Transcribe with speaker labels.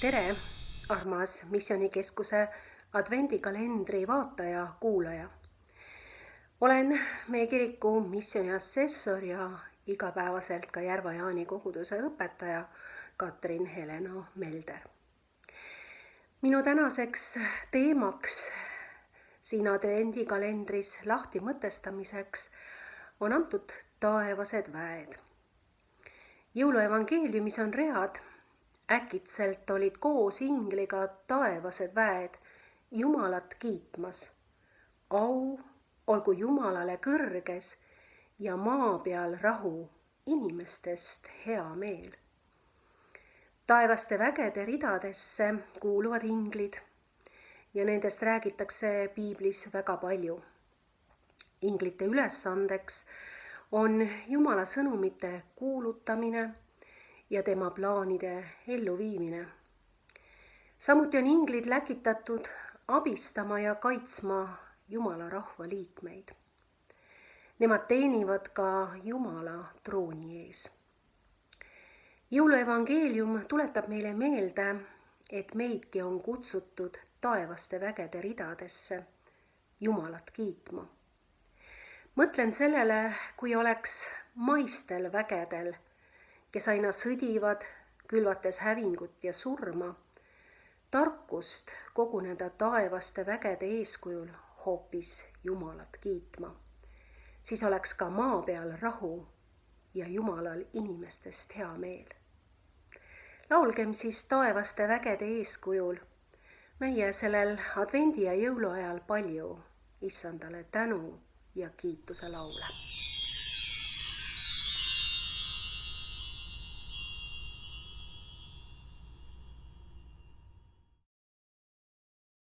Speaker 1: Tere, armas Missioonikeskuse advendikalendri vaataja, kuulaja. Olen meie kiriku missiooni assessor ja igapäevaselt ka Järva-Jaani koguduse õpetaja Katrin Helena Melder. Minu tänaseks teemaks siin advendikalendris lahti mõtestamiseks on antud taevased väed. Jõuluevangeeliumis on read: äkitselt olid koos ingliga taevased väed Jumalat kiitmas. Au olgu Jumalale kõrges ja maa peal rahu, inimestest hea meel. Taevaste vägede ridadesse kuuluvad inglid ja nendest räägitakse piiblis väga palju. Inglite ülesandeks on Jumala sõnumite kuulutamine ja tema plaanide elluviimine. Samuti on inglid läkitatud abistama ja kaitsma Jumala rahva liikmeid. Nemad teenivad ka Jumala trooni ees. Jõuluevangeelium tuletab meile meelde, et meidki on kutsutud taevaste vägede ridadesse Jumalat kiitma. Mõtlen sellele, kui oleks maistel vägedel, kes aina sõdivad, külvates hävingut ja surma, tarkust koguneda taevaste vägede eeskujul hoopis Jumalat kiitma. Siis oleks ka maa peal rahu ja Jumalal inimestest hea meel. Laulgem siis taevaste vägede eeskujul meie sellel advendi ja jõuluajal palju Issandale tänu ja kiituse laule.